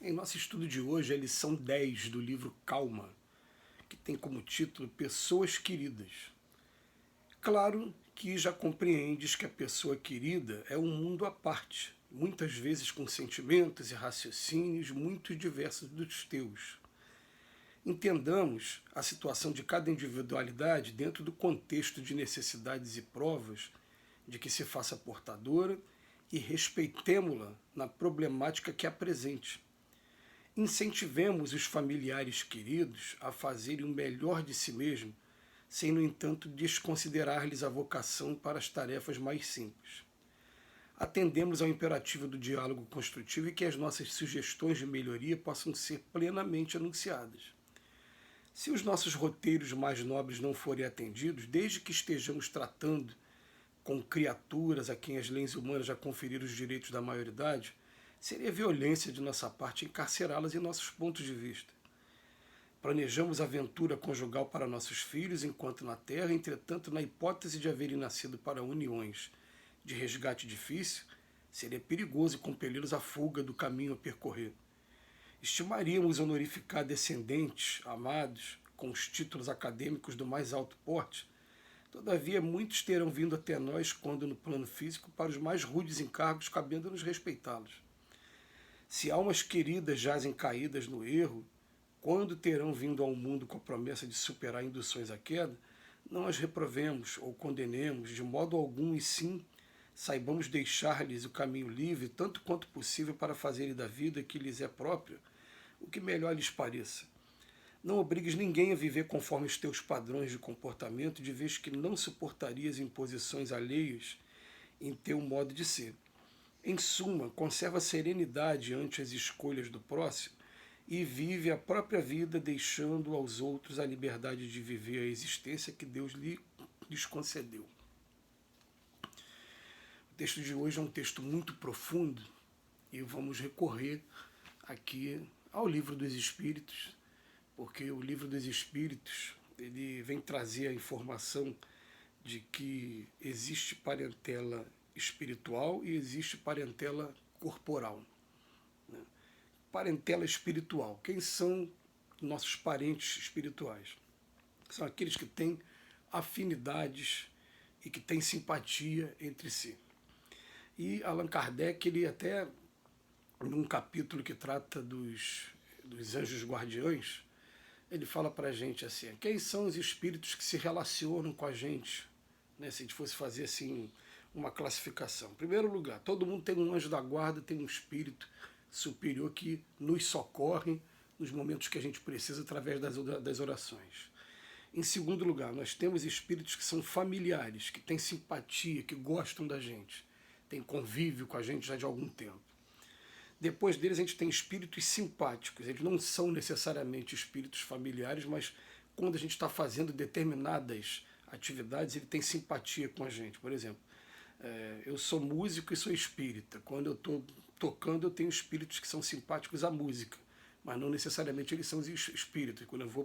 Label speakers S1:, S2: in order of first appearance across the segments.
S1: Em nosso estudo de hoje, a lição 10 do livro Calma, que tem como título Pessoas Queridas. Claro que já compreendes que a pessoa querida é um mundo à parte, muitas vezes com sentimentos e raciocínios muito diversos dos teus. Entendamos a situação de cada individualidade dentro do contexto de necessidades e provas de que se faça portadora e respeitemo-la na problemática que apresente. Incentivemos os familiares queridos a fazerem o melhor de si mesmo, sem, no entanto, desconsiderar-lhes a vocação para as tarefas mais simples. Atendemos ao imperativo do diálogo construtivo e que as nossas sugestões de melhoria possam ser plenamente anunciadas. Se os nossos roteiros mais nobres não forem atendidos, desde que estejamos tratando com criaturas a quem as leis humanas já conferiram os direitos da maioridade, seria violência de nossa parte encarcerá-las em nossos pontos de vista. Planejamos a aventura conjugal para nossos filhos enquanto na Terra, entretanto, na hipótese de haverem nascido para uniões de resgate difícil, seria perigoso compeli-los à fuga do caminho a percorrer. Estimaríamos honorificar descendentes amados com os títulos acadêmicos do mais alto porte. Todavia, muitos terão vindo até nós, quando no plano físico, para os mais rudes encargos, cabendo-nos respeitá-los. Se almas queridas jazem caídas no erro, quando terão vindo ao mundo com a promessa de superar induções à queda, não as reprovemos ou condenemos de modo algum, e sim saibamos deixar-lhes o caminho livre, tanto quanto possível, para fazerem da vida que lhes é própria o que melhor lhes pareça. Não obrigues ninguém a viver conforme os teus padrões de comportamento, de vez que não suportarias imposições alheias em teu modo de ser. Em suma, conserva a serenidade ante as escolhas do próximo e vive a própria vida, deixando aos outros a liberdade de viver a existência que Deus lhes concedeu. O texto de hoje é um texto muito profundo e vamos recorrer aqui ao Livro dos Espíritos, porque o Livro dos Espíritos ele vem trazer a informação de que existe parentela espiritual e existe parentela corporal. Né? Parentela espiritual. Quem são nossos parentes espirituais? São aqueles que têm afinidades e que têm simpatia entre si. E Allan Kardec, ele até, num capítulo que trata dos anjos guardiões, ele fala para a gente assim, quem são os espíritos que se relacionam com a gente? Né, se a gente fosse fazer assim uma classificação. Em primeiro lugar, todo mundo tem um anjo da guarda, tem um espírito superior que nos socorre nos momentos que a gente precisa através das orações. Em segundo lugar, nós temos espíritos que são familiares, que têm simpatia, que gostam da gente, têm convívio com a gente já de algum tempo. Depois deles a gente tem espíritos simpáticos, eles não são necessariamente espíritos familiares, mas quando a gente está fazendo determinadas atividades, ele tem simpatia com a gente. Por exemplo, eu sou músico e sou espírita. Quando eu estou tocando, eu tenho espíritos que são simpáticos à música, mas não necessariamente eles são os espíritos. Quando eu vou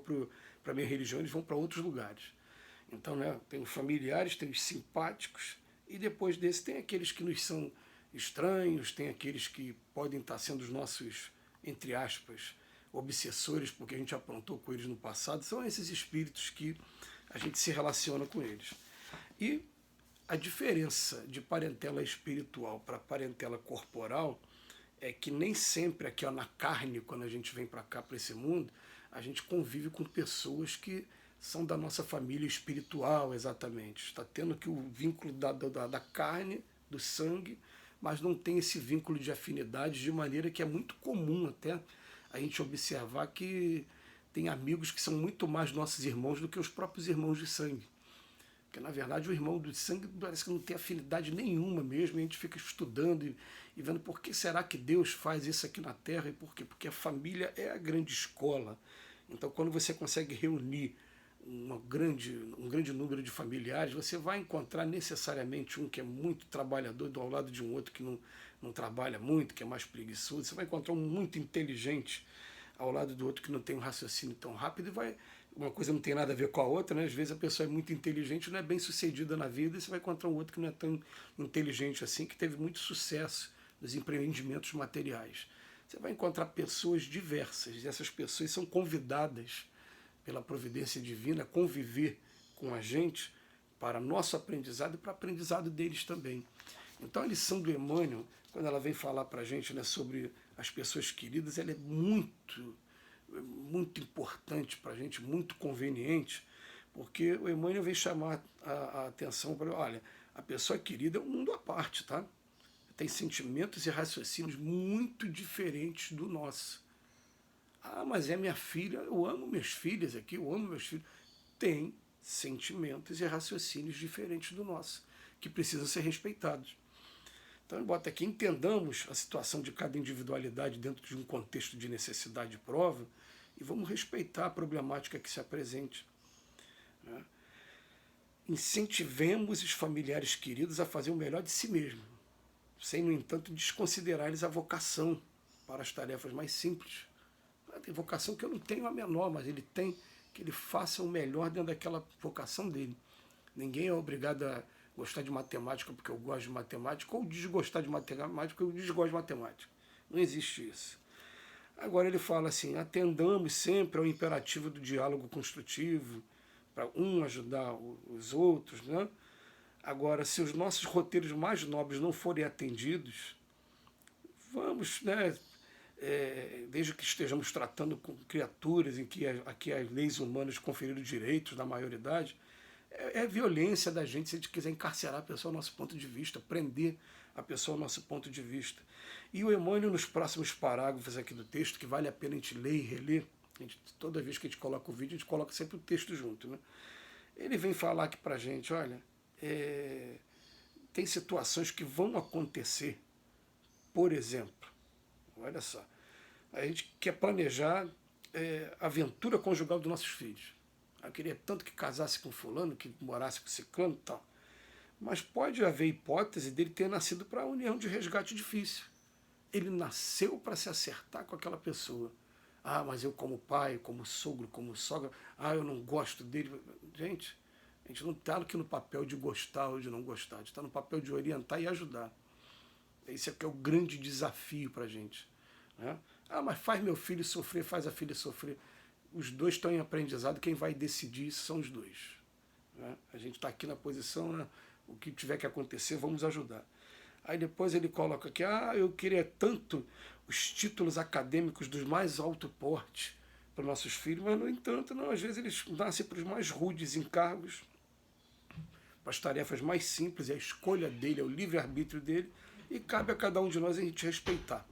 S1: para a minha religião, eles vão para outros lugares. Então, né, tem os familiares, tem os simpáticos, e depois desses tem aqueles que nos são estranhos, tem aqueles que podem estar sendo os nossos, entre aspas, obsessores, porque a gente aprontou com eles no passado. São esses espíritos que a gente se relaciona com eles. E a diferença de parentela espiritual para parentela corporal é que nem sempre aqui na carne, quando a gente vem para cá, para esse mundo, a gente convive com pessoas que são da nossa família espiritual, exatamente. Está tendo aqui o vínculo da carne, do sangue, mas não tem esse vínculo de afinidade, de maneira que é muito comum até a gente observar que tem amigos que são muito mais nossos irmãos do que os próprios irmãos de sangue. Porque, na verdade, o irmão do sangue parece que não tem afinidade nenhuma mesmo, e a gente fica estudando e vendo por que será que Deus faz isso aqui na Terra, e por quê? Porque a família é a grande escola. Então, quando você consegue reunir um grande número de familiares, você vai encontrar necessariamente um que é muito trabalhador ao lado de um outro que não trabalha muito, que é mais preguiçoso. Você vai encontrar um muito inteligente ao lado do outro que não tem um raciocínio tão rápido, e uma coisa não tem nada a ver com a outra, né? Às vezes a pessoa é muito inteligente, não é bem sucedida na vida, e você vai encontrar um outro que não é tão inteligente assim, que teve muito sucesso nos empreendimentos materiais. você vai encontrar pessoas diversas, e essas pessoas são convidadas pela providência divina a conviver com a gente para nosso aprendizado e para o aprendizado deles também. Então a lição do Emmanuel, quando ela vem falar para a gente, né, sobre as pessoas queridas, ela é muito importante para a gente, muito conveniente, porque o Emmanuel vem chamar a atenção para, olha, a pessoa querida é um mundo à parte, tá? Tem sentimentos e raciocínios muito diferentes do nosso. Ah, mas é minha filha, eu amo minhas filhas aqui, eu amo meus filhos. Tem sentimentos e raciocínios diferentes do nosso, que precisam ser respeitados. Então ele bota aqui, entendamos a situação de cada individualidade dentro de um contexto de necessidade e prova, e vamos respeitar a problemática que se apresente. Né? Incentivemos os familiares queridos a fazer o melhor de si mesmo, sem, no entanto, desconsiderar-lhes a vocação para as tarefas mais simples. Tem vocação que eu não tenho a menor, mas ele tem, que ele faça o melhor dentro daquela vocação dele. Ninguém é obrigado a gostar de matemática porque eu gosto de matemática, ou desgostar de matemática porque eu desgosto de matemática. Não existe isso. Agora ele fala assim, atendamos sempre ao imperativo do diálogo construtivo, para um ajudar os outros, né? Agora, se os nossos roteiros mais nobres não forem atendidos, vamos, né, desde que estejamos tratando com criaturas em que aqui as leis humanas conferiram direitos da maioridade, é violência da gente se a gente quiser encarcerar a pessoa ao nosso ponto de vista, prender a pessoa ao nosso ponto de vista. E o Emmanuel, nos próximos parágrafos aqui do texto, que vale a pena a gente ler e reler, toda vez que a gente coloca o vídeo, a gente coloca sempre o texto junto, né? Ele vem falar aqui pra gente, olha, tem situações que vão acontecer, por exemplo, olha só, a gente quer planejar a aventura conjugal dos nossos filhos. Eu queria tanto que casasse com fulano, que morasse com ciclano e tal. Mas pode haver hipótese dele ter nascido para uma união de resgate difícil. Ele nasceu para se acertar com aquela pessoa. Ah, mas eu como pai, como sogro, como sogra, eu não gosto dele. Gente, a gente não está aqui no papel de gostar ou de não gostar, a gente está no papel de orientar e ajudar. Esse aqui é o grande desafio para a gente. Né? Ah, mas faz meu filho sofrer, faz a filha sofrer. Os dois estão em aprendizado, quem vai decidir isso são os dois. Né? A gente está aqui na posição, né? O que tiver que acontecer, vamos ajudar. Aí depois ele coloca aqui, eu queria tanto os títulos acadêmicos dos mais alto porte para nossos filhos, mas no entanto, não, às vezes eles nascem para os mais rudes encargos, para as tarefas mais simples, é a escolha dele, é o livre-arbítrio dele, e cabe a cada um de nós a gente respeitar.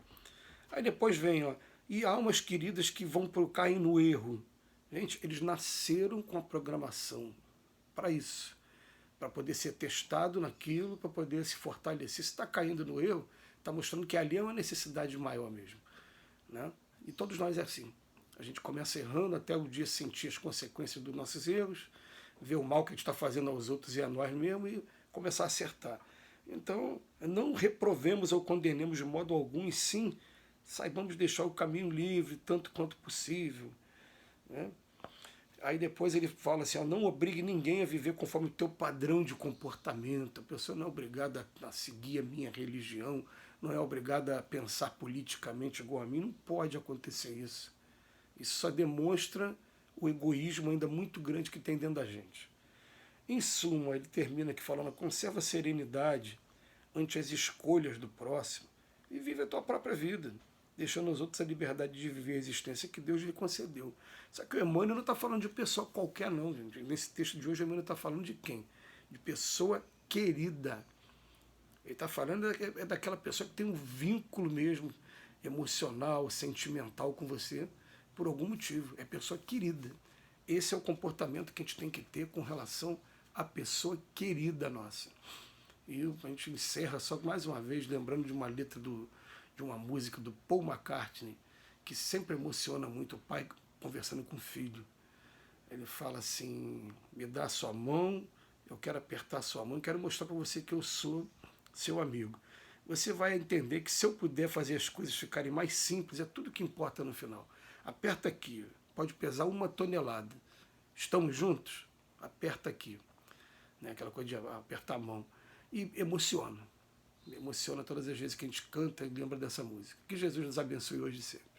S1: Aí depois vem, e almas queridas que vão cair no erro. Gente, eles nasceram com a programação para isso, para poder ser testado naquilo, para poder se fortalecer. Se está caindo no erro, está mostrando que ali é uma necessidade maior mesmo. Né? E todos nós é assim. A gente começa errando até o dia sentir as consequências dos nossos erros, ver o mal que a gente está fazendo aos outros e a nós mesmos e começar a acertar. Então, não reprovemos ou condenemos de modo algum, e sim, saibamos deixar o caminho livre, tanto quanto possível. Né? Aí depois ele fala assim, não obrigue ninguém a viver conforme o teu padrão de comportamento. A pessoa não é obrigada a seguir a minha religião, não é obrigada a pensar politicamente igual a mim. Não pode acontecer isso. Isso só demonstra o egoísmo ainda muito grande que tem dentro da gente. Em suma, ele termina aqui falando, conserva a serenidade ante as escolhas do próximo e vive a tua própria vida, deixando aos outros a liberdade de viver a existência que Deus lhe concedeu. Só que o Emmanuel não está falando de pessoa qualquer não, gente. Nesse texto de hoje o Emmanuel está falando de quem? De pessoa querida. Ele está falando daquela pessoa que tem um vínculo mesmo emocional, sentimental com você, por algum motivo. É pessoa querida. Esse é o comportamento que a gente tem que ter com relação à pessoa querida nossa. E a gente encerra só mais uma vez lembrando de uma letra de uma música do Paul McCartney, que sempre emociona muito o pai conversando com o filho. Ele fala assim, me dá a sua mão, eu quero apertar a sua mão, quero mostrar para você que eu sou seu amigo. Você vai entender que se eu puder fazer as coisas ficarem mais simples, é tudo que importa no final. Aperta aqui, pode pesar 1 tonelada. Estamos juntos? Aperta aqui. Né? Aquela coisa de apertar a mão. E emociona. Me emociona todas as vezes que a gente canta e lembra dessa música. Que Jesus nos abençoe hoje e sempre.